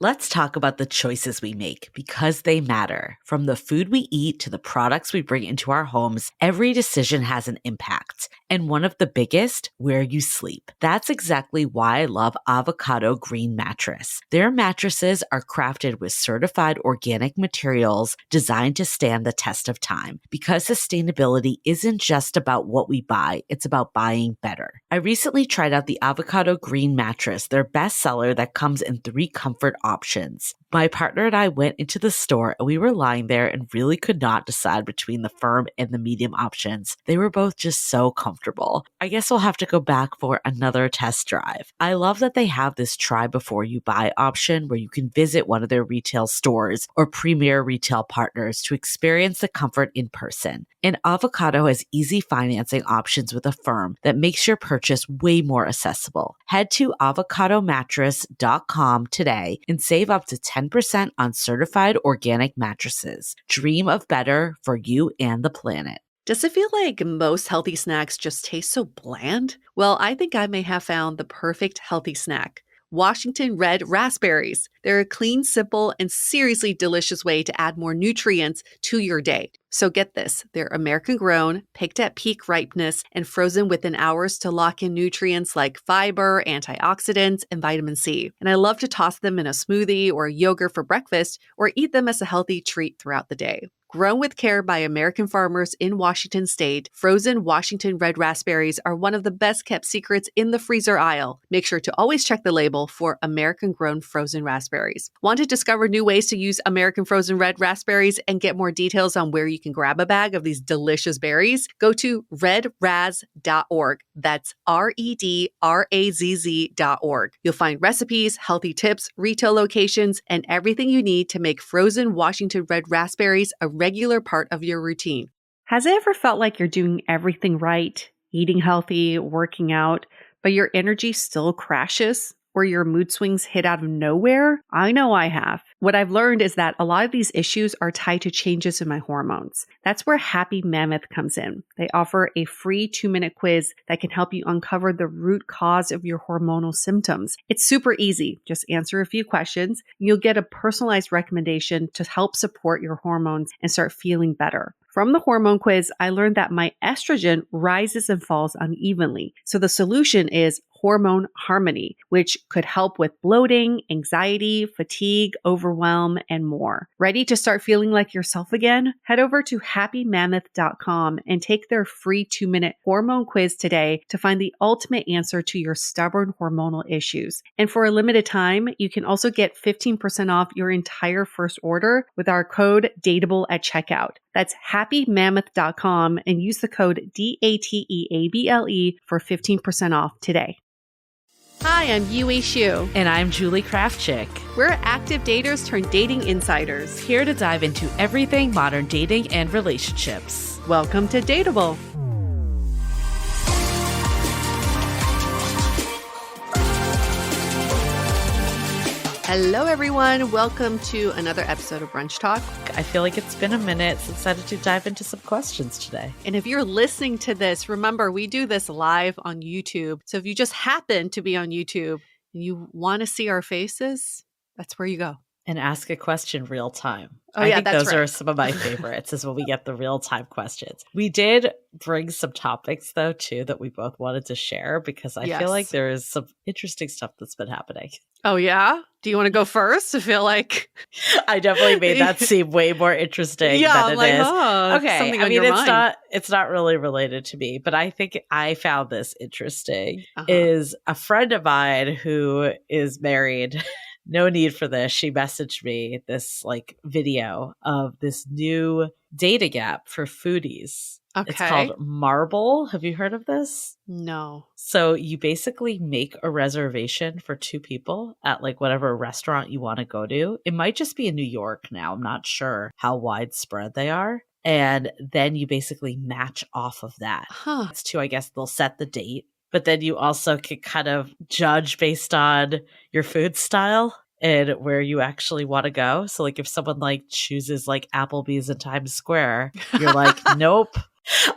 Let's talk about the choices we make because they matter. From the food we eat to the products we bring into our homes, every decision has an impact. And one of the biggest, where you sleep. That's exactly why I love Avocado Green Mattress. Their mattresses are crafted with certified organic materials designed to stand the test of time. Because sustainability isn't just about what we buy, it's about buying better. I recently tried out the Avocado Green Mattress, their bestseller that comes in 3 comfort options. My partner and I went into the store and we were lying there and really could not decide between the firm and the medium options. They were both just so comfortable. I guess we'll have to go back for another test drive. I love that they have this try before you buy option where you can visit one of their retail stores or premier retail partners to experience the comfort in person. And Avocado has easy financing options with a firm that makes your purchase way more accessible. Head to avocadomattress.com today and save up to 10% on certified organic mattresses. Dream of better for you and the planet. Does it feel like most healthy snacks just taste so bland? Well, I think I may have found the perfect healthy snack. Washington Red Raspberries. They're a clean, simple, and seriously delicious way to add more nutrients to your day. So get this, they're American grown, picked at peak ripeness, and frozen within hours to lock in nutrients like fiber, antioxidants, and vitamin C. And I love to toss them in a smoothie or yogurt for breakfast or eat them as a healthy treat throughout the day. Grown with care by American farmers in Washington state, frozen Washington Red Raspberries are one of the best kept secrets in the freezer aisle. Make sure to always check the label for American grown frozen raspberries. Want to discover new ways to use American frozen red raspberries and get more details on where you can grab a bag of these delicious berries? Go to redraz.org. That's redrazz.org. You'll find recipes, healthy tips, retail locations, and everything you need to make frozen Washington Red Raspberries a regular part of your routine. Has it ever felt like you're doing everything right, eating healthy, working out, but your energy still crashes? Or your mood swings hit out of nowhere? I know I have. What I've learned is that a lot of these issues are tied to changes in my hormones. That's where Happy Mammoth comes in. They offer a free 2-minute quiz that can help you uncover the root cause of your hormonal symptoms. It's super easy. Just answer a few questions, and you'll get a personalized recommendation to help support your hormones and start feeling better. From the hormone quiz, I learned that my estrogen rises and falls unevenly. So the solution is hormone harmony, which could help with bloating, anxiety, fatigue, overwhelm, and more. Ready to start feeling like yourself again? Head over to happymammoth.com and take their free 2-minute hormone quiz today to find the ultimate answer to your stubborn hormonal issues. And for a limited time, you can also get 15% off your entire first order with our code DATEABLE at checkout. That's happymammoth.com and use the code DATEABLE for 15% off today. Hi, I'm Yue Xu. And I'm Julie Kraftchick. We're active daters turned dating insiders. Here to dive into everything modern dating and relationships. Welcome to Dateable. Hello, everyone. Welcome to another episode of Brunch Talk. I feel like it's been a minute since I had to dive into some questions today. And if you're listening to this, remember, we do this live on YouTube. So if you just happen to be on YouTube and you want to see our faces, that's where you go. And ask a question real time. Oh, yeah, that's those right. are some of my favorites is when we get the real time questions. We did bring some topics, though, too, that we both wanted to share because I feel like there is some interesting stuff that's been happening. Oh, yeah? Do you want to go first? I feel like I definitely made that seem way more interesting than it is. Oh, okay. I mean, it's not really related to me, but I think I found this interesting. Is a friend of mine who is married. No need for this. She messaged me this video of this new dating app for foodies. Okay. It's called Marble. Have you heard of this? No. So you basically make a reservation for 2 people at whatever restaurant you want to go to. It might just be in New York now. I'm not sure how widespread they are. And then you basically match off of that. It's to, I guess, they'll set the date. But then you also can kind of judge based on your food style and where you actually want to go. So if someone chooses Applebee's in Times Square, you're like, nope,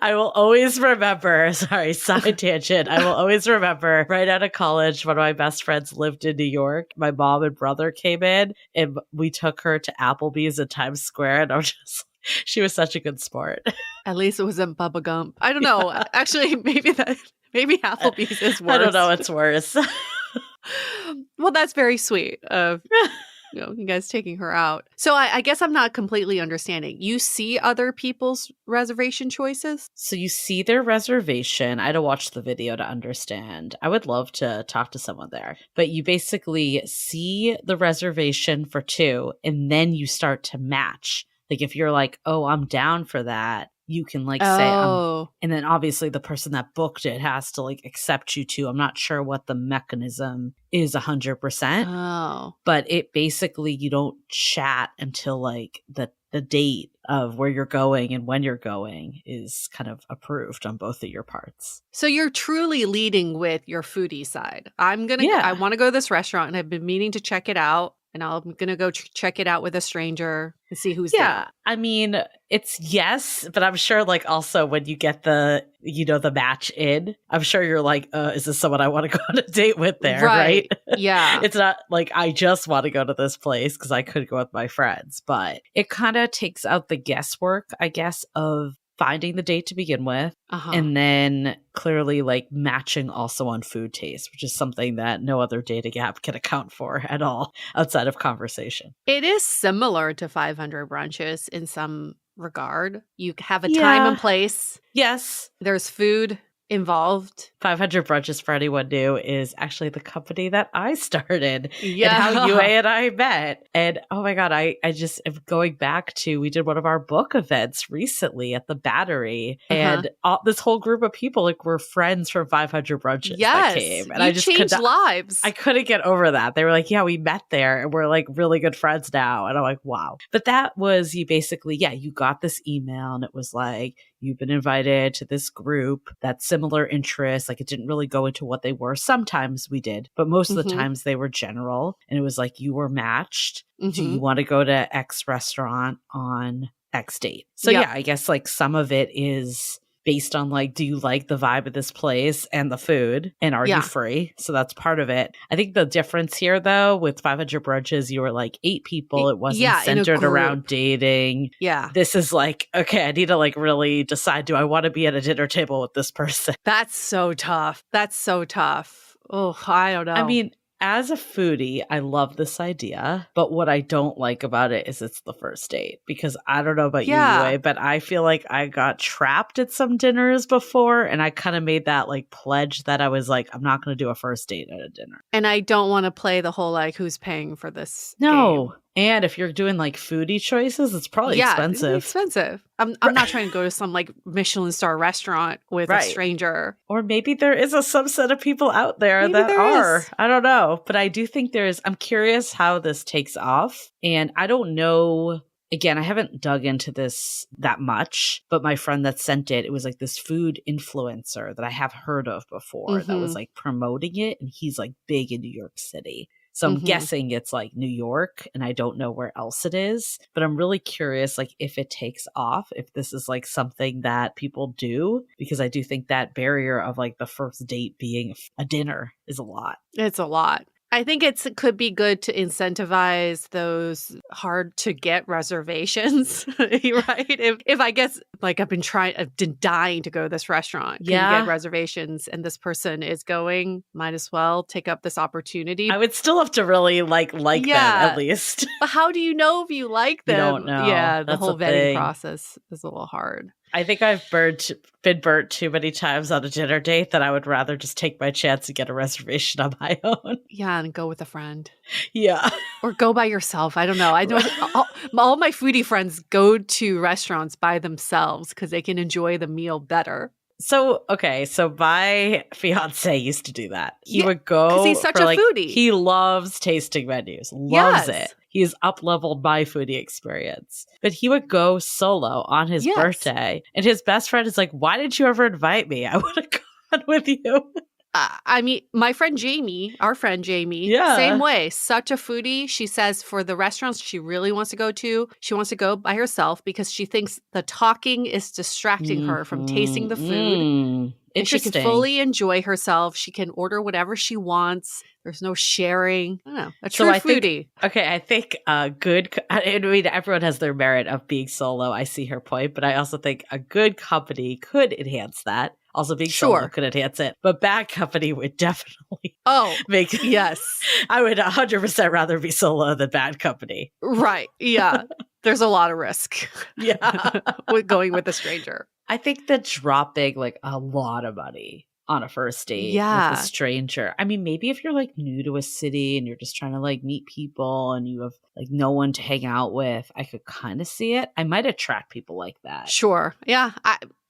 I will always remember, sorry, side tangent. I will always remember right out of college, one of my best friends lived in New York. My mom and brother came in and we took her to Applebee's in Times Square. And I was just, she was such a good sport. At least it wasn't Bubba Gump. I don't know. Actually, maybe Applebee's is worse. I don't know. It's worse. Well, that's very sweet of you guys taking her out. So I guess I'm not completely understanding. You see other people's reservation choices? So you see their reservation. I had to watch the video to understand. I would love to talk to someone there. But you basically see the reservation for two, and then you start to match. Like if you're like, oh, I'm down for that, you can like say, and then obviously the person that booked it has to like accept you too. I'm not sure what the mechanism is 100%. Oh. But it basically, you don't chat until like the date of where you're going and when you're going is kind of approved on both of your parts. So you're truly leading with your foodie side. I want to go to this restaurant and I've been meaning to check it out. And I'm going to go check it out with a stranger and see who's there. I mean, it's yes, but I'm sure like also when you get the match in, I'm sure you're like, is this someone I want to go on a date with there, right? Yeah. It's not like I just want to go to this place because I could go with my friends, but it kind of takes out the guesswork, I guess, of finding the date to begin with, and then clearly like matching also on food taste, which is something that no other dating app can account for at all outside of conversation. It is similar to 500 Brunches in some regard. You have a time and place. Yes. There's food involved. 500 Brunches, for anyone new, is actually the company that I started and how UA and I met. And oh my God, I just am going back to, we did one of our book events recently at the Battery, and this whole group of people like were friends from 500 Brunches that came. And I just changed lives. I couldn't get over that. They were like, yeah, we met there and we're like really good friends now. And I'm like, wow. But that was you basically, you got this email and it was like, you've been invited to this group that's similar interests. Like it didn't really go into what they were. Sometimes we did, but most of the times they were general. And it was like, you were matched. Do you want to go to X restaurant on X date? So I guess like some of it is based on like, do you like the vibe of this place and the food? And are you free? So that's part of it. I think the difference here though, with 500 Brunches, you were like 8 people. It wasn't centered around dating. Yeah. This is like, okay, I need to like really decide, do I want to be at a dinner table with this person? That's so tough. Oh, I don't know. I mean, as a foodie, I love this idea, but what I don't like about it is it's the first date, because I don't know about you, Yue, but I feel like I got trapped at some dinners before, and I kind of made that like pledge that I was like, I'm not going to do a first date at a dinner. And I don't want to play the whole like, who's paying for this game. game. And if you're doing like foodie choices, it's probably expensive. It's expensive. I'm not trying to go to some like Michelin star restaurant with a stranger. Or maybe there is a subset of people out there that are. I don't know. But I do think I'm curious how this takes off. And I don't know. Again, I haven't dug into this that much, but my friend that sent it was like this food influencer that I have heard of before that was like promoting it. And he's like big in New York City. So I'm guessing it's like New York, and I don't know where else it is, but I'm really curious, like if it takes off, if this is like something that people do, because I do think that barrier of like the first date being a dinner is a lot. It's a lot. I think it could be good to incentivize those hard to get reservations, right? If I guess like I've been dying to go to this restaurant. Can you get reservations and this person is going, might as well take up this opportunity. I would still have to really like them at least. But how do you know if you like them? You don't know. Yeah, the That's whole vetting process is a little hard. I think I've been burnt too many times on a dinner date that I would rather just take my chance and get a reservation on my own. Yeah, and go with a friend. Yeah. Or go by yourself. I don't know. I know all my foodie friends go to restaurants by themselves because they can enjoy the meal better. So my fiance used to do that. He would go because he's such a foodie. He loves tasting menus, loves it. He's up-leveled my foodie experience. But he would go solo on his birthday. And his best friend is like, why didn't you ever invite me? I would have gone with you. I mean, my friend Jamie, our friend Jamie, Yeah. same way. Such a foodie. She says for the restaurants she really wants to go to, she wants to go by herself because she thinks the talking is distracting her from tasting the food. And she can Interesting. fully enjoy herself. She can order whatever she wants. There's no sharing. I don't know. A true So I foodie. think good, I mean, everyone has their merit of being solo. I see her point, but I also think a good company could enhance that. Also being solo could enhance it, but bad company would definitely make yes. I would 100% rather be solo than bad company. Right. Yeah. There's a lot of risk. Yeah. with going with a stranger. I think that dropping like a lot of money on a first date with a stranger. I mean, maybe if you're like new to a city and you're just trying to like meet people and you have like no one to hang out with, I could kind of see it. I might attract people like that. Sure. Yeah.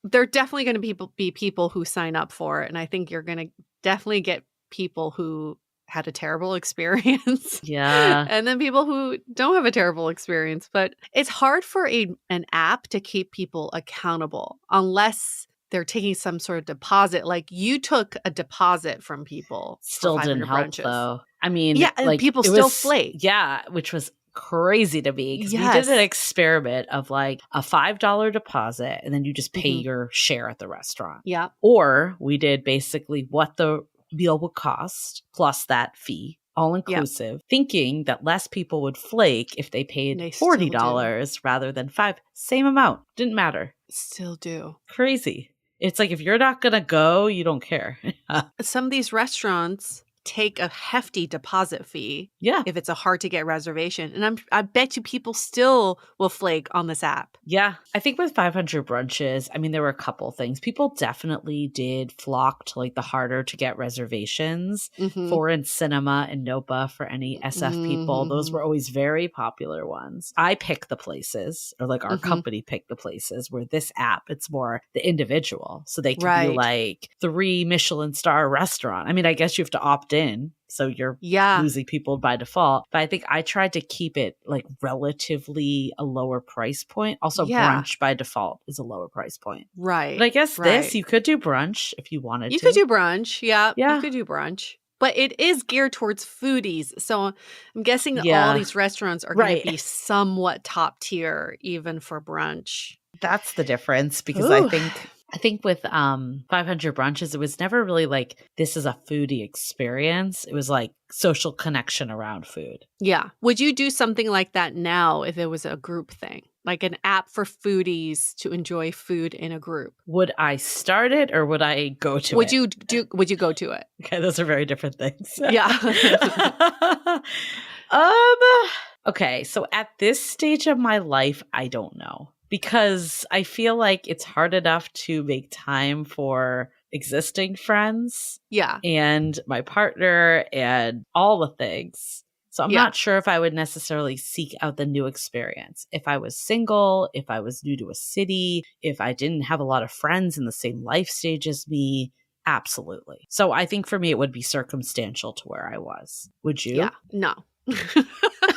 There are definitely going to be people who sign up for it. And I think you're going to definitely get people who had a terrible experience. Yeah. And then people who don't have a terrible experience. But it's hard for an app to keep people accountable unless they're taking some sort of deposit. Like you took a deposit from people. Still didn't help brunches. though. I mean, yeah, like people still flake. Yeah, which was crazy to me because we did an experiment of like a $5 deposit and then you just pay your share at the restaurant. Yeah. Or we did basically what the meal would cost plus that fee, all inclusive, thinking that less people would flake if they paid $40 rather than $5. Same amount. Didn't matter. Still do. Crazy. It's like if you're not going to go, you don't care. Some of these restaurants take a hefty deposit fee. Yeah. If it's a hard to get reservation. And I bet you people still will flake on this app. Yeah. I think with 500 brunches, I mean, there were a couple things. People definitely did flock to like the harder to get reservations. Foreign Cinema and Nopa for any SF people. Those were always very popular ones. I pick the places, or like our company picked the places where this app, it's more the individual. So they can be like 3 Michelin star restaurant. I mean, I guess you have to opt in. So you're losing people by default. But I think I tried to keep it like relatively a lower price point. Also, brunch by default is a lower price point. Right. But I guess this, you could do brunch if you wanted to. You could do brunch. Yeah. You could do brunch. But it is geared towards foodies. So I'm guessing that all these restaurants are going to be somewhat top tier, even for brunch. That's the difference because I think with 500 brunches, it was never really like, this is a foodie experience. It was like social connection around food. Yeah. Would you do something like that now if it was a group thing? Like an app for foodies to enjoy food in a group? Would I start it or would I go to it? Would you go to it? Okay, those are very different things. Yeah. Okay, so at this stage of my life, I don't know. Because I feel like it's hard enough to make time for existing friends. Yeah. And my partner and all the things. So I'm not sure if I would necessarily seek out the new experience. If I was single, if I was new to a city, if I didn't have a lot of friends in the same life stage as me, absolutely. So I think for me, it would be circumstantial to where I was. Would you? Yeah. No.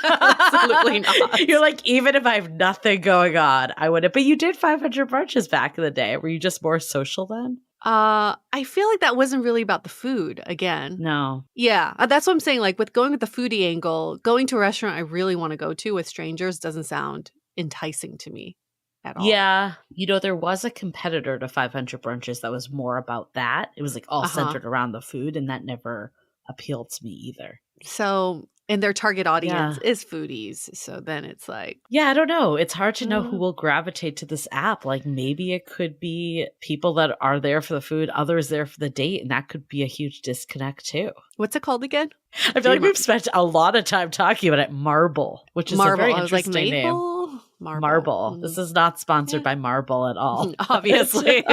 Absolutely not. You're like, even if I have nothing going on, I wouldn't. But you did 500 brunches back in the day. Were you just more social then? I feel like that wasn't really about the food again. No. Yeah. That's what I'm saying. Like with going with the foodie angle, going to a restaurant I really want to go to with strangers doesn't sound enticing to me at all. Yeah. You know, there was a competitor to 500 brunches that was more about that. It was like all centered around the food, and that never appealed to me either. So, and their target audience is foodies. So then it's like... Yeah, I don't know. It's hard to know who will gravitate to this app. Like maybe it could be people that are there for the food, others there for the date, and that could be a huge disconnect too. What's it called again? I feel like we've spent a lot of time talking about it. Marble, which is a very interesting name. Marble. This is not sponsored by Marble at all. Obviously.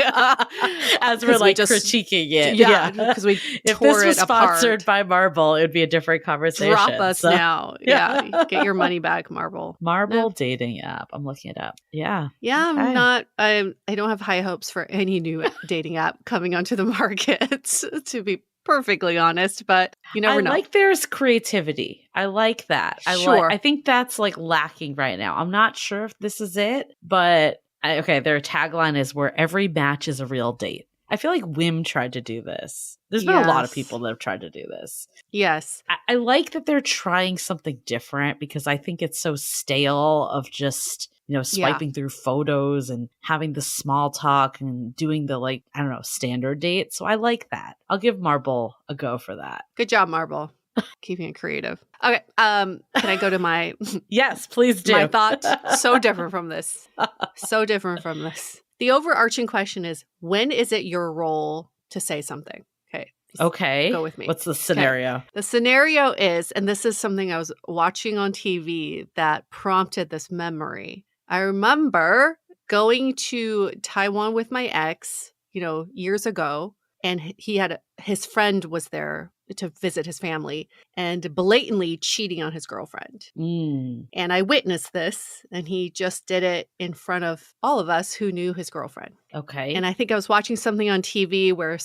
As we're like critiquing it. Yeah, because we if tore this was it apart. Sponsored by Marble, it would be a different conversation. Drop us now. Yeah. Get your money back, Marble. Marble dating app. I'm looking it up. Yeah. Yeah, I don't have high hopes for any new dating app coming onto the market, to be perfectly honest, but you never know. I like there's creativity. I like that. I think that's like lacking right now. I'm not sure if this is it, but their tagline is where every match is a real date. I feel like Wim tried to do this. There's been a lot of Yes. people that have tried to do this. Yes. I like that they're trying something different because I think it's so stale of just, swiping through photos and having the small talk and doing the like, I don't know, standard date. So I like that. I'll give Marble a go for that. Good job, Marble. Keeping it creative. Okay. Can I go to my Yes, please do. my thought? So different from this. So different from this. The overarching question is, when is it your role to say something? Okay. Okay. Go with me. What's the scenario? Okay. The scenario is, and this is something I was watching on TV that prompted this memory. I remember going to Taiwan with my ex, years ago, and his friend was there to visit his family and blatantly cheating on his girlfriend. And I witnessed this, and he just did it in front of all of us who knew his girlfriend. Okay. And I think I was watching something on TV where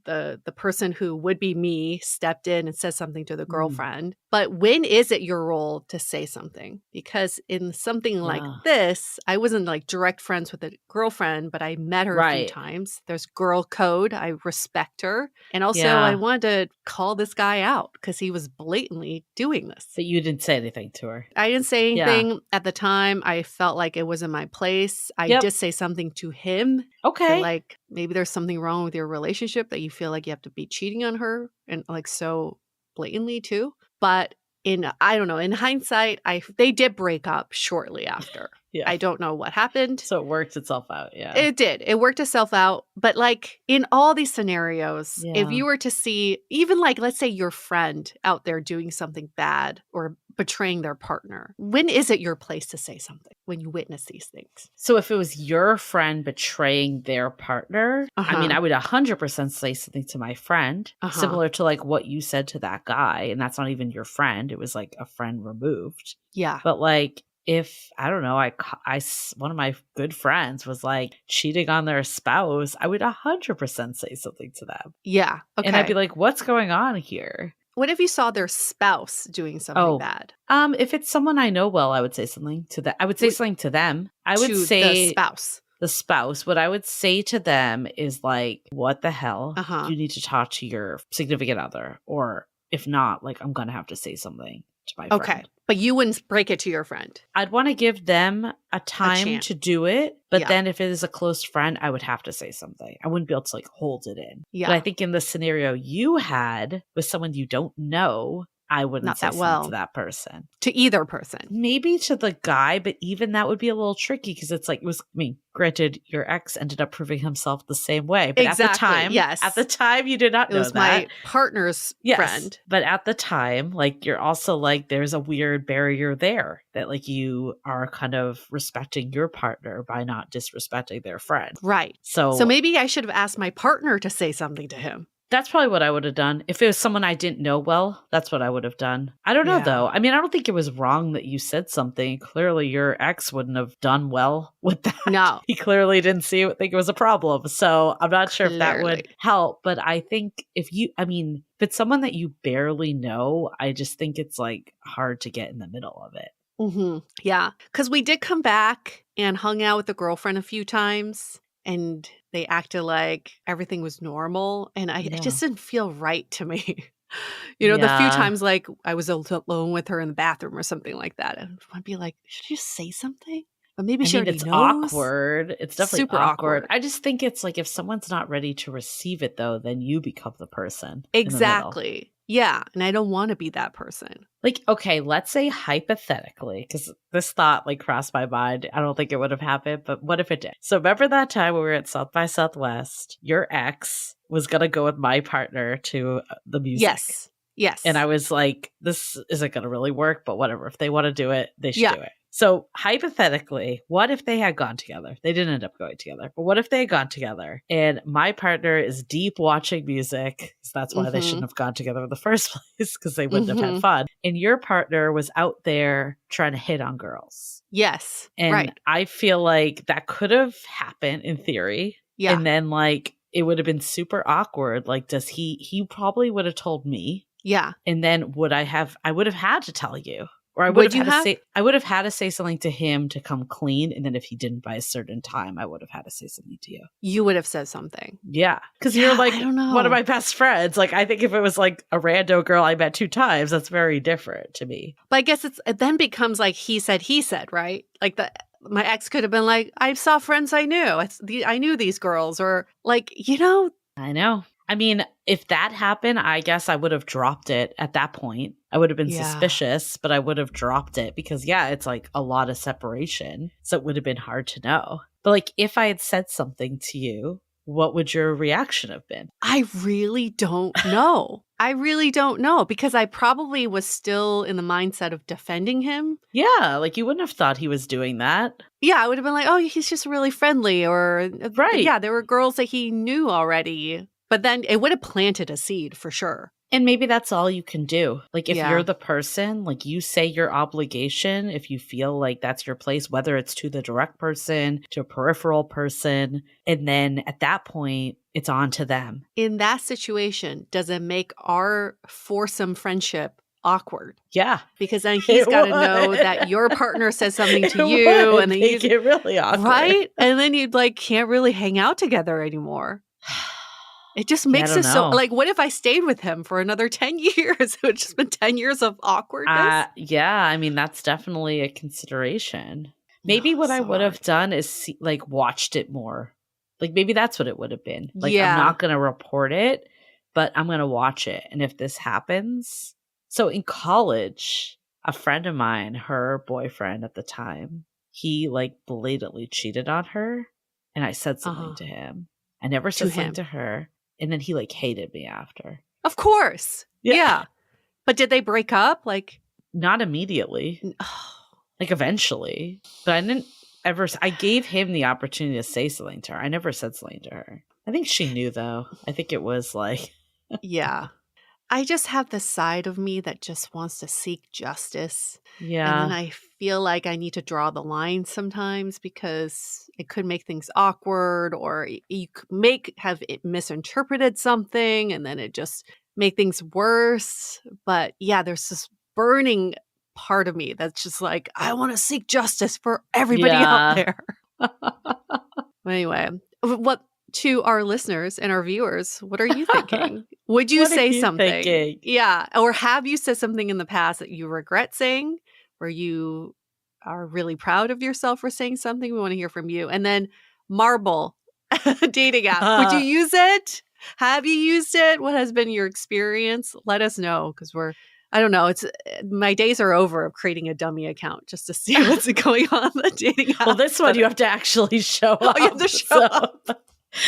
the person who would be me stepped in and said something to the girlfriend. But when is it your role to say something? Because in something like this, I wasn't like direct friends with the girlfriend, but I met her a few times. There's girl code. I respect her. And also I wanted to call this guy out because he was blatantly doing this. But you didn't say anything to her. I didn't say anything at the time. I felt like it was in my place. I did say something to him. Okay. Like maybe there's something wrong with your relationship that you feel like you have to be cheating on her and like so blatantly too. But I don't know, in hindsight, they did break up shortly after. I don't know what happened. So it worked itself out. Yeah. It did. It worked itself out. But like in all these scenarios, if you were to see even like, let's say your friend out there doing something bad or betraying their partner, when is it your place to say something when you witness these things? So if it was your friend betraying their partner, I mean, I would 100% say something to my friend, similar to like what you said to that guy. And that's not even your friend. It was like a friend removed. Yeah. But like, if I don't know, one of my good friends was like cheating on their spouse, I would 100% say something to them. Yeah. Okay. And I'd be like, what's going on here? What if you saw their spouse doing something bad? If it's someone I know well, I would say something to them. I would say something to them. I would say the spouse. The spouse. What I would say to them is like, what the hell? You need to talk to your significant other. Or if not, like, I'm going to have to say something to my friend. Okay. But you wouldn't break it to your friend. I'd want to give them a time to do it. But then if it is a close friend, I would have to say something. I wouldn't be able to like hold it in. Yeah. But I think in the scenario you had with someone you don't know, I wouldn't say something to that person. To either person. Maybe to the guy, but even that would be a little tricky because it's like, granted, your ex ended up proving himself the same way. But at the time, you did not know that. It was my partner's friend. But at the time, like, you're also like, there's a weird barrier there that like you are kind of respecting your partner by not disrespecting their friend. Right. So maybe I should have asked my partner to say something to him. That's probably what I would have done. If it was someone I didn't know well, that's what I would have done. I don't know, though. I mean, I don't think it was wrong that you said something. Clearly, your ex wouldn't have done well with that. No. He clearly didn't think it was a problem. So I'm not sure if that would help. But I think if it's someone that you barely know, I just think it's like hard to get in the middle of it. Mm-hmm. Yeah. Because we did come back and hung out with the girlfriend a few times. And they acted like everything was normal. And it just didn't feel right to me. The few times like I was alone with her in the bathroom or something like that. And I'd be like, should you say something? But maybe she already knows. It's awkward. It's definitely super awkward. I just think it's like if someone's not ready to receive it, though, then you become the person. Exactly. Yeah. And I don't want to be that person. Like, okay, let's say hypothetically, because this thought like crossed my mind. I don't think it would have happened, but what if it did? So remember that time when we were at South by Southwest, your ex was going to go with my partner to the music. Yes. And I was like, this isn't going to really work, but whatever. If they want to do it, they should do it. So hypothetically, what if they had gone together? They didn't end up going together. But what if they had gone together and my partner is deep watching music? So that's why they shouldn't have gone together in the first place because they wouldn't have had fun. And your partner was out there trying to hit on girls. Yes. And I feel like that could have happened in theory. Yeah. And then like it would have been super awkward. Like he probably would have told me. Yeah. And then I would have had to tell you. Or I would Would have you had to have? say I would have had to say something to him to come clean, and then if he didn't by a certain time, I would have had to say something to you. You would have said something. Yeah, because you're Yeah, like I don't one of know. my best friends. Like, I think if it was like a rando girl I met 2 times, that's very different to me. But I guess it then becomes like he said, right? Like my ex could have been like, I saw friends I knew. I knew these girls, or like, I know. I mean, if that happened, I guess I would have dropped it at that point. I would have been yeah. suspicious, but I would have dropped it because, yeah, it's like a lot of separation. So it would have been hard to know. But like, if I had said something to you, what would your reaction have been? I really don't know. I really don't know because I probably was still in the mindset of defending him. Yeah, like you wouldn't have thought he was doing that. Yeah, I would have been like, oh, he's just really friendly. Or, Right. yeah, there were girls that he knew already. But then it would have planted a seed for sure. And maybe that's all you can do. Like, if you're Yeah. the person, like you say your obligation, if you feel like that's your place, whether it's to the direct person, to a peripheral person, and then at that point, it's on to them. In that situation, does it make our foursome friendship awkward? Yeah. Because then he's got to know would. that your partner says something to It you, would and then make it really awkward. right? And then you like can't really hang out together anymore. It just makes don't it so know. like, what if I stayed with him for another 10 years? It would just been 10 years of awkwardness. Yeah, I mean, that's definitely a consideration. Maybe what I would have done is like watched it more. Like maybe that's what it would have been. Like, Yeah. I'm not going to report it, but I'm going to watch it. And if this happens. So in college, a friend of mine, her boyfriend at the time, he like blatantly cheated on her. And I said something to him. I never said something to her. And then he like hated me after. Of course. Yeah. But did they break up? Like, not immediately. Like eventually. But I didn't ever. I gave him the opportunity to say something to her. I never said something to her. I think she knew though. I think it was like. yeah. I just have this side of me that just wants to seek justice. Yeah. And then I feel like I need to draw the line sometimes because it could make things awkward, or you have it misinterpreted something and then it just make things worse. But yeah, there's this burning part of me that's just like, I want to seek justice for everybody out there. Anyway, what to our listeners and our viewers, what are you thinking? Would you say something? Thinking? Yeah. Or have you said something in the past that you regret saying, where you are really proud of yourself for saying something? We want to hear from you. And then Marble dating app. Would you use it? Have you used it? What has been your experience? Let us know, because I don't know. My days are over of creating a dummy account just to see what's going on the dating app. Well, this one you have to actually show up. You have to show up.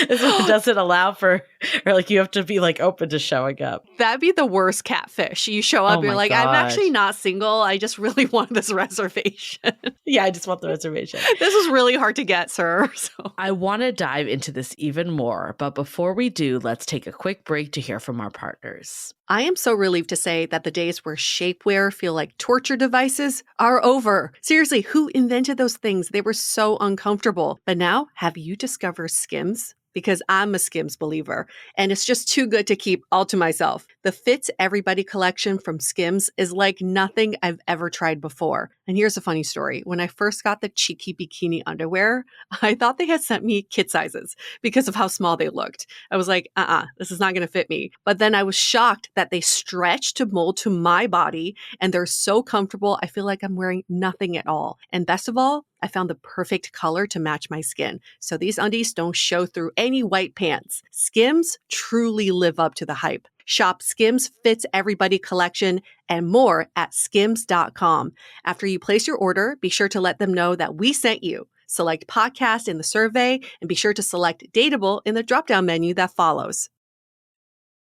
This one doesn't allow for, or like you have to be like open to showing up. That'd be the worst catfish. You show up, you're like, I'm actually not single. I just really want this reservation. Yeah, I just want the reservation. This was really hard to get, sir. So I want to dive into this even more, but before we do, let's take a quick break to hear from our partners. I am so relieved to say that the days where shapewear feel like torture devices are over. Seriously, who invented those things? They were so uncomfortable. But now, have you discovered Skims? Because I'm a Skims believer, and it's just too good to keep all to myself. The Fits Everybody collection from Skims is like nothing I've ever tried before. And here's a funny story. When I first got the cheeky bikini underwear, I thought they had sent me kid sizes because of how small they looked. I was like, this is not going to fit me. But then I was shocked that they stretch to mold to my body, and they're so comfortable. I feel like I'm wearing nothing at all. And best of all, I found the perfect color to match my skin. So these undies don't show through any white pants. Skims truly live up to the hype. Shop Skims Fits Everybody collection and more at skims.com. After you place your order, be sure to let them know that we sent you. Select podcast in the survey and be sure to select Dateable in the drop-down menu that follows.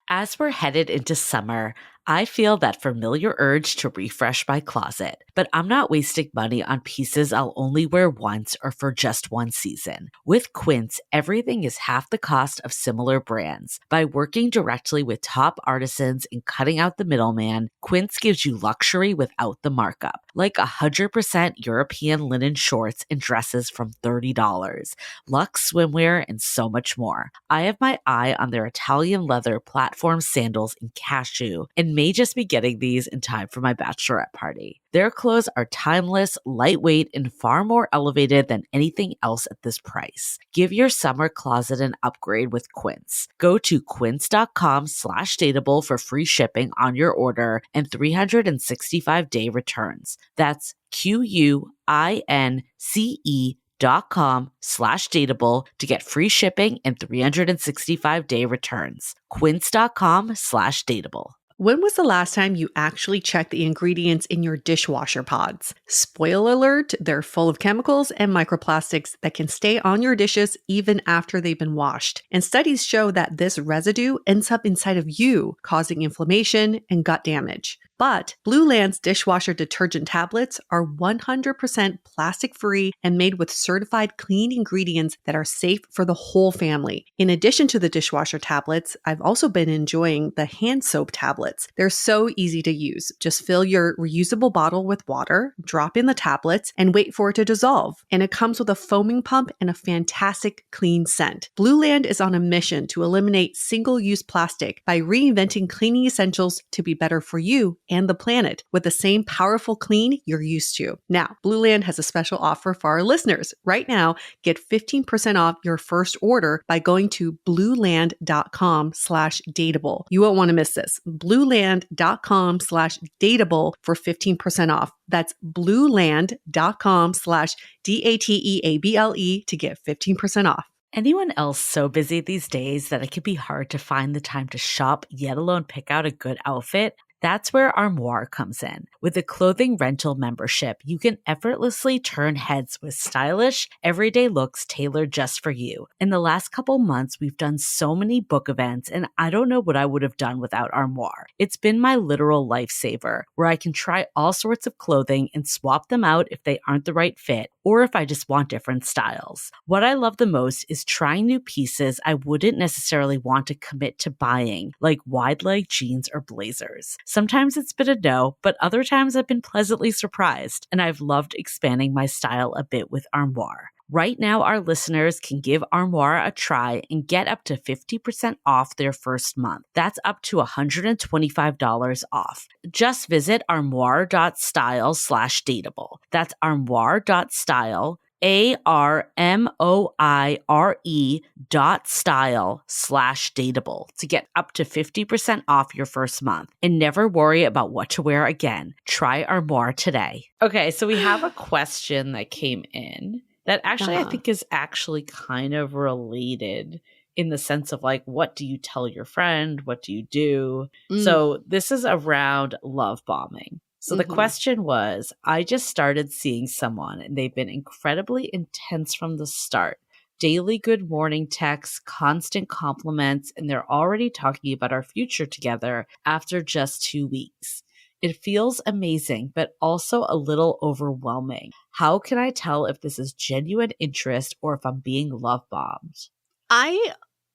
As we're headed into summer, I feel that familiar urge to refresh my closet, but I'm not wasting money on pieces I'll only wear once or for just one season. With Quince, everything is half the cost of similar brands. By working directly with top artisans and cutting out the middleman, Quince gives you luxury without the markup, like 100% European linen shorts and dresses from $30, luxe swimwear, and so much more. I have my eye on their Italian leather platform sandals in cashew and and may just be getting these in time for my bachelorette party. Their clothes are timeless, lightweight, and far more elevated than anything else at this price. Give your summer closet an upgrade with Quince. Go to quince.com/dateable for free shipping on your order and 365-day returns. That's QUINCE.com/dateable to get free shipping and 365-day returns. Quince.com/dateable. When was the last time you actually checked the ingredients in your dishwasher pods? Spoiler alert, they're full of chemicals and microplastics that can stay on your dishes even after they've been washed. And studies show that this residue ends up inside of you, causing inflammation and gut damage. But Blue Land's dishwasher detergent tablets are 100% plastic-free and made with certified clean ingredients that are safe for the whole family. In addition to the dishwasher tablets, I've also been enjoying the hand soap tablets. They're so easy to use. Just fill your reusable bottle with water, drop in the tablets, and wait for it to dissolve. And it comes with a foaming pump and a fantastic clean scent. Blue Land is on a mission to eliminate single-use plastic by reinventing cleaning essentials to be better for you and the planet with the same powerful clean you're used to. Now, Blue Land has a special offer for our listeners. Right now, get 15% off your first order by going to blueland.com/dateable. You won't want to miss this. blueland.com/dateable for 15% off. That's blueland.com/dateable to get 15% off. Anyone else so busy these days that it can be hard to find the time to shop, yet alone pick out a good outfit? That's where Armoire comes in. With a clothing rental membership, you can effortlessly turn heads with stylish, everyday looks tailored just for you. In the last couple months, we've done so many book events, and I don't know what I would have done without Armoire. It's been my literal lifesaver, where I can try all sorts of clothing and swap them out if they aren't the right fit, or if I just want different styles. What I love the most is trying new pieces I wouldn't necessarily want to commit to buying, like wide-leg jeans or blazers. Sometimes it's been a no, but other times I've been pleasantly surprised, and I've loved expanding my style a bit with Armoire. Right now, our listeners can give Armoire a try and get up to 50% off their first month. That's up to $125 off. Just visit armoire.style/dateable. That's armoire.style, ARMOIRE.style/dateable to get up to 50% off your first month and never worry about what to wear again. Try Armoire today. Okay, so we have a question that came in that actually I think is actually kind of related in the sense of like, what do you tell your friend? What do you do? So this is around love bombing. So the question was, I just started seeing someone and they've been incredibly intense from the start. Daily good morning texts, constant compliments, and they're already talking about our future together after just 2 weeks. It feels amazing, but also a little overwhelming. How can I tell if this is genuine interest or if I'm being love bombed? I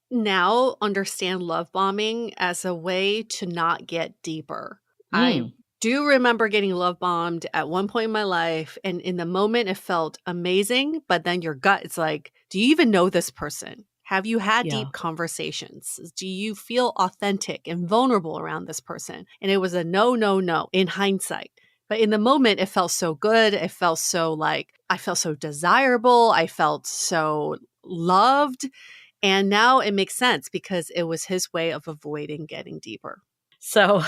now understand love bombing as a way to not get deeper. I do remember getting love bombed at one point in my life, and in the moment it felt amazing, but then your gut is like, do you even know this person? Have you had deep conversations? Do you feel authentic and vulnerable around this person? And it was a no, no, no in hindsight. But in the moment, it felt so good. It felt so like, I felt so desirable. I felt so loved. And now it makes sense because it was his way of avoiding getting deeper. So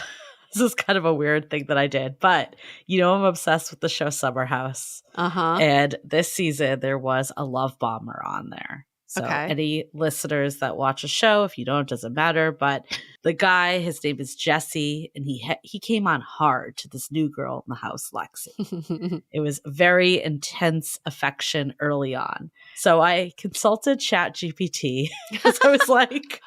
this is kind of a weird thing that I did, but you know, I'm obsessed with the show Summer House. And this season, there was a love bomber on there. So any listeners that watch a show, if you don't, it doesn't matter. But the guy, his name is Jesse, and he came on hard to this new girl in the house, Lexi. It was very intense affection early on. So I consulted ChatGPT because I was like,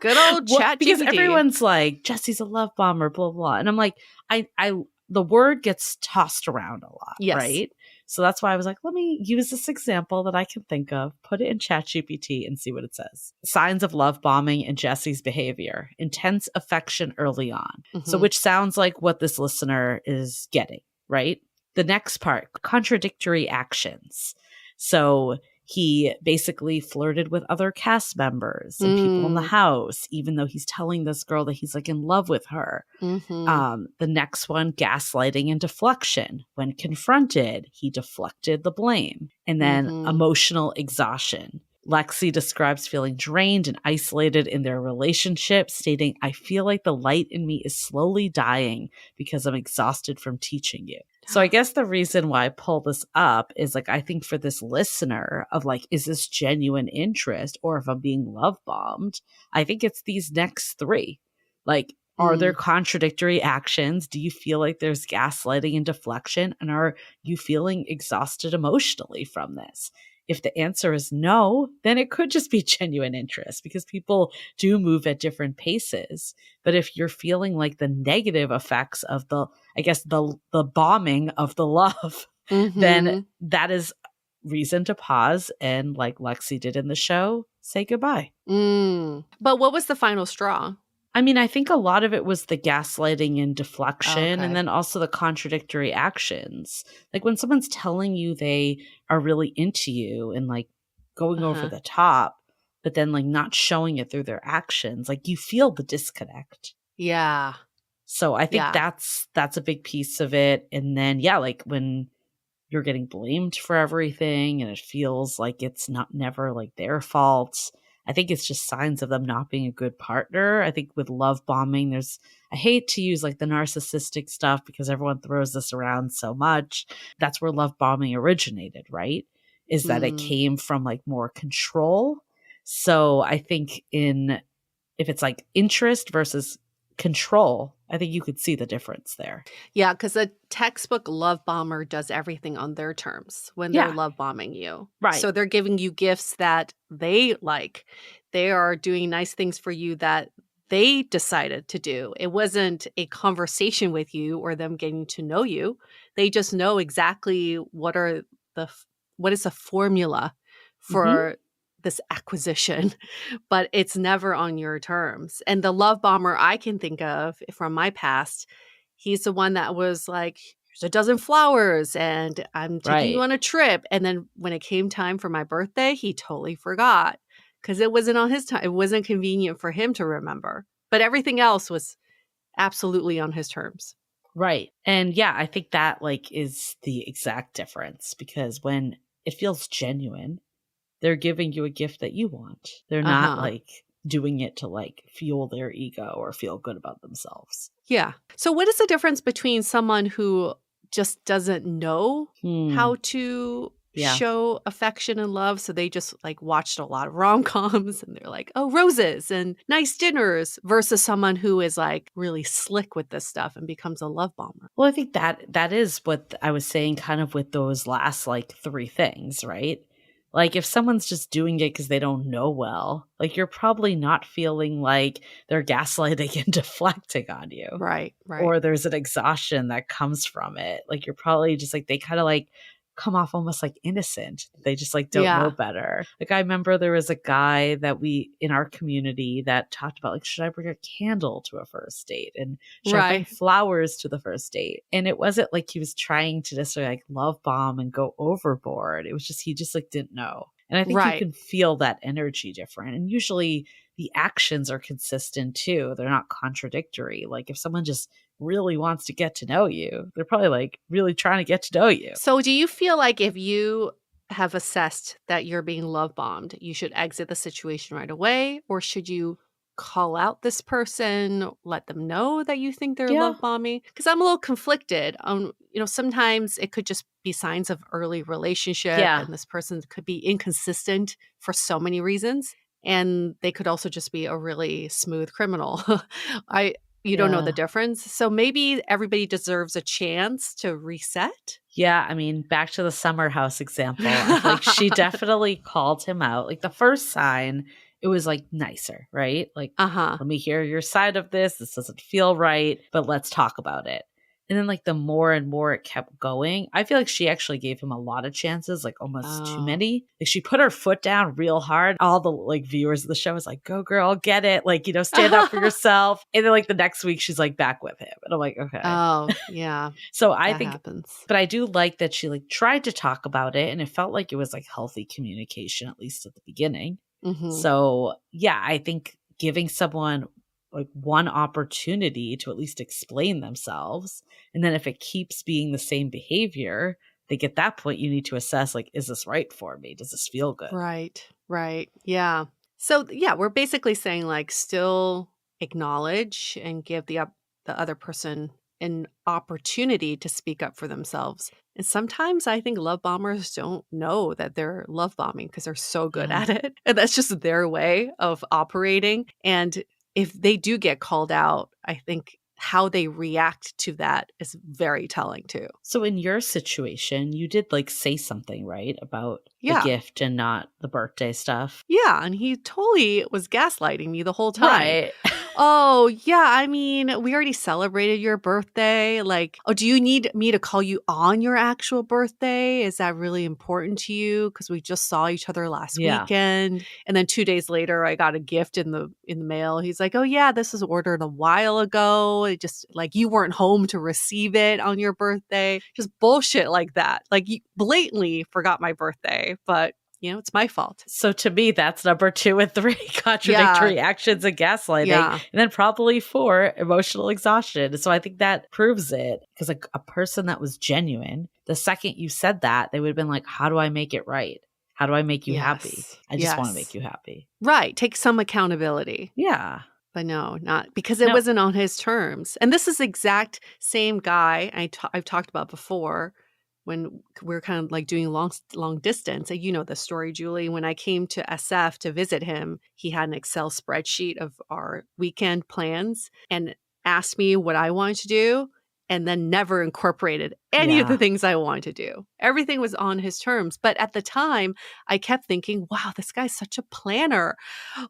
good old ChatGPT. Because everyone's like, Jesse's a love bomber, blah, blah. And I'm like, the word gets tossed around a lot, right? So that's why I was like, let me use this example that I can think of, put it in ChatGPT and see what it says. Signs of love bombing and Jesse's behavior. Intense affection early on. So which sounds like what this listener is getting, right? The next part, contradictory actions. So He basically flirted with other cast members and people in the house, even though he's telling this girl that he's like in love with her. The next one, gaslighting and deflection. When confronted, he deflected the blame. And then emotional exhaustion. Lexi describes feeling drained and isolated in their relationship, stating, I feel like the light in me is slowly dying because I'm exhausted from teaching you. So I guess the reason why I pull this up is like, I think for this listener of like, is this genuine interest or if I'm being love bombed? I think it's these next three. Like, are there contradictory actions? Do you feel like there's gaslighting and deflection? And are you feeling exhausted emotionally from this? If the answer is no, then it could just be genuine interest because people do move at different paces. But if you're feeling like the negative effects of the bombing of the love, then that is reason to pause and, like Lexi did in the show, say goodbye. But what was the final straw? I mean, I think a lot of it was the gaslighting and deflection and then also the contradictory actions. Like when someone's telling you they are really into you and like going over the top, but then like not showing it through their actions, like you feel the disconnect. Yeah. So I think that's a big piece of it. And then, like when you're getting blamed for everything and it feels like it's never like their fault. I think it's just signs of them not being a good partner. I think with love bombing, I hate to use like the narcissistic stuff because everyone throws this around so much. That's where love bombing originated, right? Is that it came from like more control. So I think if it's like interest versus control, I think you could see the difference there. Yeah, because a textbook love bomber does everything on their terms when they're love bombing you. Right. So they're giving you gifts that they like. They are doing nice things for you that they decided to do. It wasn't a conversation with you or them getting to know you. They just know exactly what is the formula for this acquisition, but it's never on your terms. And the love bomber I can think of from my past, he's the one that was like, here's a dozen flowers and I'm taking you on a trip. And then when it came time for my birthday, he totally forgot because it wasn't on his time. It wasn't convenient for him to remember, but everything else was absolutely on his terms. Right. And I think that like is the exact difference because when it feels genuine, they're giving you a gift that you want. They're not like doing it to like fuel their ego or feel good about themselves. Yeah. So what is the difference between someone who just doesn't know how to show affection and love? So they just like watched a lot of rom-coms and they're like, oh, roses and nice dinners versus someone who is like really slick with this stuff and becomes a love bomber. Well, I think that is what I was saying kind of with those last like three things, right? Like if someone's just doing it because they don't know well, like you're probably not feeling like they're gaslighting and deflecting on you. Right. Or there's an exhaustion that comes from it. Like you're probably just like, they kind of like come off almost like innocent. They just like don't know better. Like I remember there was a guy that in our community that talked about like, should I bring a candle to a first date? And should I bring flowers to the first date? And it wasn't like he was trying to necessarily like love bomb and go overboard. It was just, he just like didn't know. And I think you can feel that energy different. And usually the actions are consistent too. They're not contradictory. Like if someone just really wants to get to know you, they're probably like really trying to get to know you. So do you feel like if you have assessed that you're being love bombed, you should exit the situation right away? Or should you call out this person, let them know that you think they're love bombing? Because I'm a little conflicted. Sometimes it could just be signs of early relationship and this person could be inconsistent for so many reasons. And they could also just be a really smooth criminal. You don't know the difference. So maybe everybody deserves a chance to reset. Yeah, I mean, back to the summer house example. I feel like she definitely called him out. Like the first sign, it was like nicer, right? Like, let me hear your side of this. This doesn't feel right, but let's talk about it. And then like the more and more it kept going, I feel like she actually gave him a lot of chances, like almost too Oh. many. Like she put her foot down real hard. All the like viewers of the show was like, go girl, get it. Like, stand up for yourself. And then like the next week she's like back with him. And I'm like, okay. Oh, yeah. So I That think, happens. but I do like that she like tried to talk about it and it felt like it was like healthy communication, at least at the beginning. Mhm. So yeah, I think giving someone like one opportunity to at least explain themselves. And then if it keeps being the same behavior, I think at that point you need to assess like, is this right for me? Does this feel good? Right. Right. Yeah. So yeah, we're basically saying like still acknowledge and give the other person an opportunity to speak up for themselves. And sometimes I think love bombers don't know that they're love bombing because they're so good Yeah. at it. And that's just their way of operating. And if they do get called out, I think how they react to that is very telling too. So in your situation, you did like say something, right? About the Yeah. gift and not the birthday stuff. Yeah, and he totally was gaslighting me the whole time. Right. "Oh, yeah, I mean, we already celebrated your birthday, like, oh, do you need me to call you on your actual birthday? Is that really important to you? Because we just saw each other last Yeah. weekend." And then 2 days later, I got a gift in the mail. He's like, "Oh, yeah, this was ordered a while ago. It just like, you weren't home to receive it on your birthday." Just bullshit like that. Like, you blatantly forgot my birthday, but it's my fault. So to me, that's number 2 and 3, Yeah. contradictory actions and gaslighting. Yeah. And then probably 4, emotional exhaustion. So I think that proves it. Because like a person that was genuine, the second you said that, they would have been like, how do I make it right? How do I make you happy? Yes. I just want to Yes. make you happy. Right. Take some accountability. Yeah. But no, not because it No. wasn't on his terms. And this is the exact same guy I've talked about before when we're kind of like doing long distance. And you know the story, Julie. When I came to SF to visit him, he had an Excel spreadsheet of our weekend plans and asked me what I wanted to do and then never incorporated any of the Yeah. things I wanted to do. Everything was on his terms. But at the time, I kept thinking, wow, this guy's such a planner.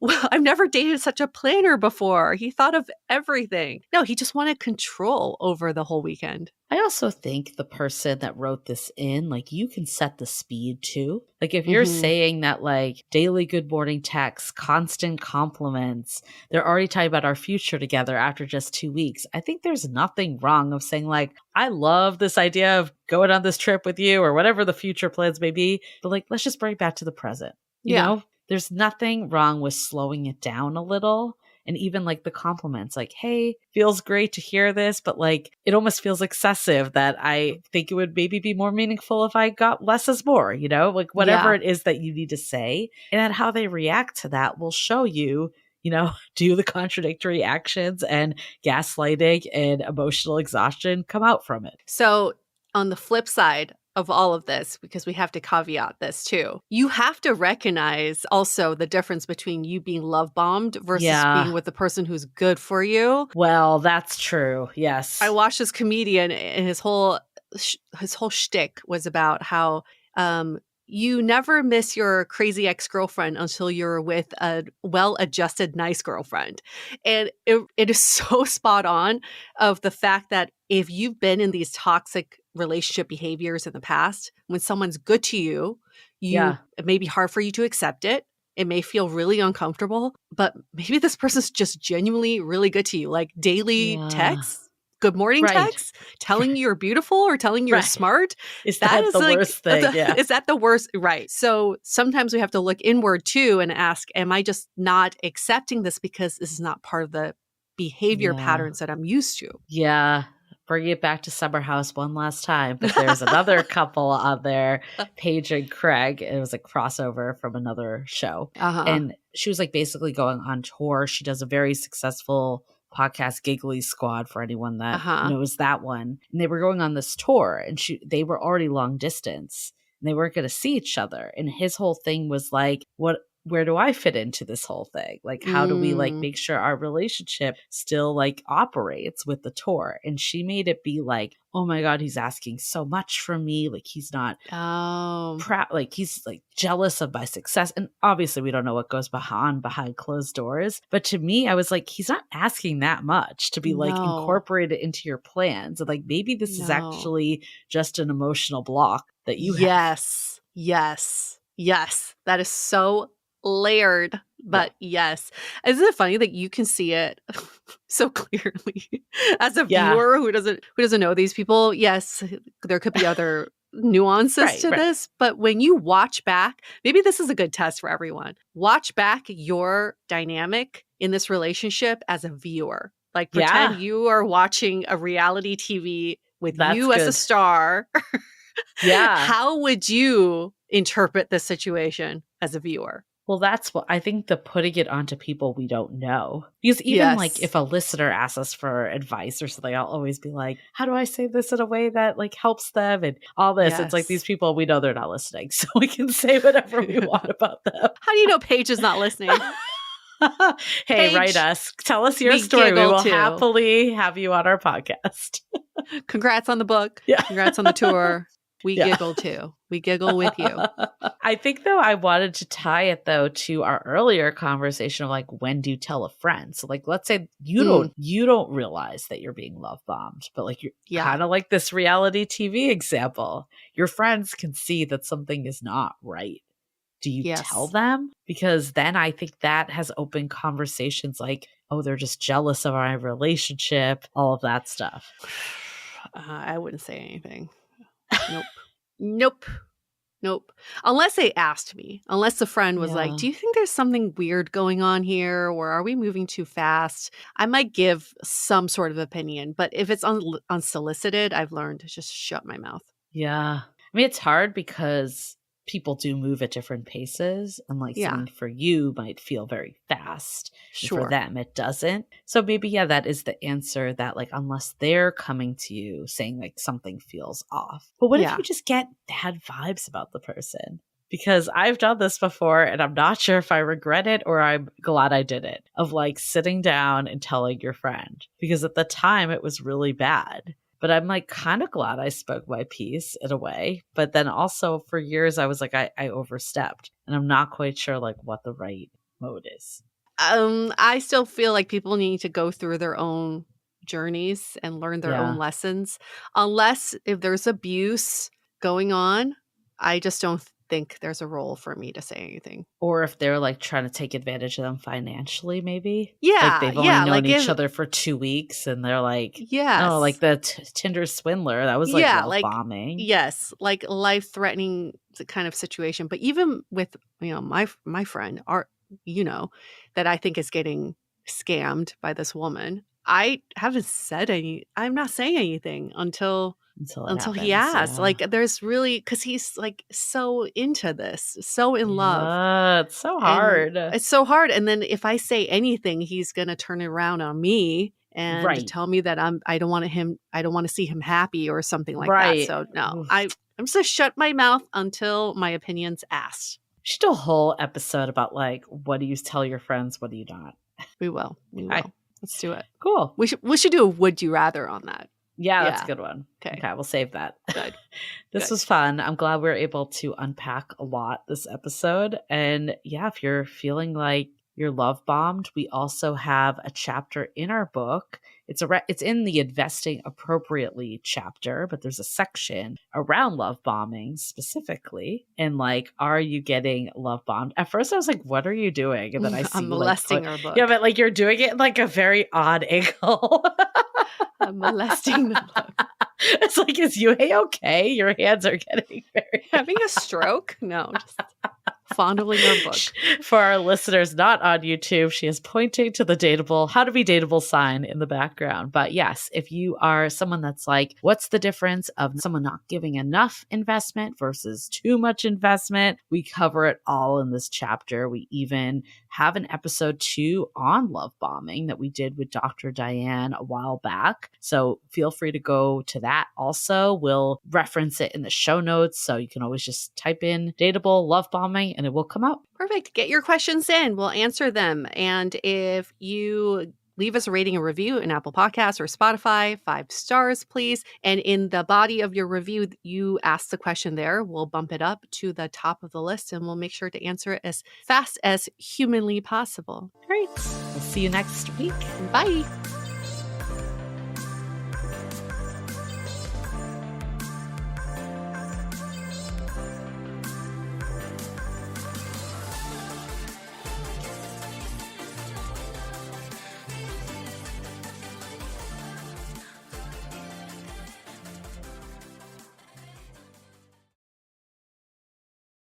Well, I've never dated such a planner before. He thought of everything. No, he just wanted control over the whole weekend. I also think the person that wrote this in, like you can set the speed too. Like if you're Mhm. saying that like daily good morning texts, constant compliments, they're already talking about our future together after just 2 weeks. I think there's nothing wrong of saying like, I love this idea of going on this trip with you or whatever the future plans may be, but like, let's just bring it back to the present. Yeah. There's nothing wrong with slowing it down a little. And even like the compliments, like, hey, feels great to hear this, but like it almost feels excessive that I think it would maybe be more meaningful if I got less is more, like whatever Yeah. it is that you need to say. And then how they react to that will show you, do the contradictory actions and gaslighting and emotional exhaustion come out from it. So, on the flip side of all of this, because we have to caveat this too, you have to recognize also the difference between you being love bombed versus Yeah. being with the person who's good for you. Well, that's true. Yes. I watched this comedian and his whole shtick was about how you never miss your crazy ex-girlfriend until you're with a well-adjusted nice girlfriend. And it is so spot on of the fact that if you've been in these toxic relationship behaviors in the past, when someone's good to you, Yeah. it may be hard for you to accept it. It may feel really uncomfortable, but maybe this person's just genuinely really good to you. Like daily Yeah. texts, good morning Right. texts, telling you you're beautiful or telling you you're Right. smart. Is That that is the like, worst thing? Yeah. Is that the worst? Right. So sometimes we have to look inward too and ask, am I just not accepting this because this is not part of the behavior Yeah. patterns that I'm used to? Yeah. Bring it back to Summer House one last time. But there's another couple on there, Paige and Craig. It was a crossover from another show. Uh-huh. And she was like basically going on tour. She does a very successful podcast, Giggly Squad, for anyone that knows that one. And they were going on this tour and they were already long distance and they weren't going to see each other. And his whole thing was like, what where do I fit into this whole thing? Like, how do we like Mm. make sure our relationship still like operates with the tour? And she made it be like, oh my God, he's asking so much from me. Like, he's not Oh, proud, like he's like jealous of my success. And obviously we don't know what goes behind closed doors. But to me, I was like, he's not asking that much to be like no, incorporated into your plans. And like, maybe this is no. actually just an emotional block that you have. Yes, yes, yes. That is so layered, Yeah. but yes. Isn't it funny that you can see it so clearly as a Yeah. viewer who doesn't know these people? Yes, there could be other nuances Right. to Right. this, but when you watch back, maybe this is a good test for everyone. Watch back your dynamic in this relationship as a viewer. Like pretend Yeah. you are watching a reality TV with That's you as a good. star. Yeah. How would you interpret this situation as a viewer? Well, that's what I think, the putting it onto people we don't know. Because even like Yes. if a listener asks us for advice or something, I'll always be like, how do I say this in a way that like helps them and all this? It's like these Yes. people, we know they're not listening. So we can say whatever we want about them. How do you know Paige is not listening? Hey, write Paige, us. Tell us your we story. We giggle will too. happily have you on our podcast. Congrats on the book. Yeah. Congrats on the tour. We Yeah. giggle too. We giggle with you. I think though I wanted to tie it though to our earlier conversation of like, when do you tell a friend? So like, let's say you don't realize that you're being love bombed, but like you're Yeah. kind of like this reality TV example. Your friends can see that something is not right. Do you tell Yes. them? Because then I think that has opened conversations like, oh, they're just jealous of our relationship, all of that stuff. I wouldn't say anything. Nope. Nope. Nope. Unless they asked me. Unless the friend was like, Yeah. do you think there's something weird going on here? Or are we moving too fast? I might give some sort of opinion. But if it's unsolicited, I've learned to just shut my mouth. Yeah. I mean, it's hard because people do move at different paces, and like Yeah. something for you might feel very fast. And for Sure. them, it doesn't. So maybe, yeah, that is the answer, that like, unless they're coming to you saying like something feels off. But what if Yeah. you just get bad vibes about the person? Because I've done this before and I'm not sure if I regret it or I'm glad I did it, of like sitting down and telling your friend, because at the time it was really bad. But I'm like kind of glad I spoke my piece in a way. But then also for years I was like, I overstepped, and I'm not quite sure like what the right mode is. I still feel like people need to go through their own journeys and learn their own Yeah. lessons. Unless if there's abuse going on, I just don't think there's a role for me to say anything. Or if they're like trying to take advantage of them financially, maybe. Like Yeah, they've only yeah, known like each if other for 2 weeks and they're like, oh, like yes. the Tinder swindler. That was like Yeah, love like bombing. yes, like life-threatening kind of situation. But even with, my friend, that I think is getting scammed by this woman. I'm not saying anything until Until it he happens. asks. Yeah. Like there's really, because he's like so into this, so in love. Yeah, it's so And hard. it's so hard. And then if I say anything, he's gonna turn it around on me and Right. tell me that I don't want to see him happy or something like that. Right. So no, Oof. I'm just gonna shut my mouth until my opinion's asked. We should do a whole episode about like, what do you tell your friends, what do you not? We will. Okay. Let's do it. Cool. We should do a would you rather on that. Yeah, that's Yeah. a good one. Okay. Okay, we'll save that. Good. This Good. was fun. I'm glad we were able to unpack a lot this episode. And yeah, if you're feeling like you're love bombed, we also have a chapter in our book. It's in the Investing Appropriately chapter, but there's a section around love bombing specifically. And like, are you getting love bombed? At first I was like, what are you doing? And then I see I'm molesting her book. Yeah, but like you're doing it in like a very odd angle. I'm molesting the book. It's like, is you okay? Your hands are getting very Having a stroke? No, just fondling her book. For our listeners not on YouTube, she is pointing to the how to be dateable sign in the background. But yes, if you are someone that's like, what's the difference of someone not giving enough investment versus too much investment? We cover it all in this chapter. We even have an episode 2 on love bombing that we did with Dr. Diane a while back. So feel free to go to that also. We'll reference it in the show notes. So you can always just type in dateable love bombing and it will come out. Perfect. Get your questions in. We'll answer them. And if you leave us a rating and review in Apple Podcasts or Spotify, 5 stars, please. And in the body of your review, you ask the question there. We'll bump it up to the top of the list and we'll make sure to answer it as fast as humanly possible. All right. We'll see you next week. Bye.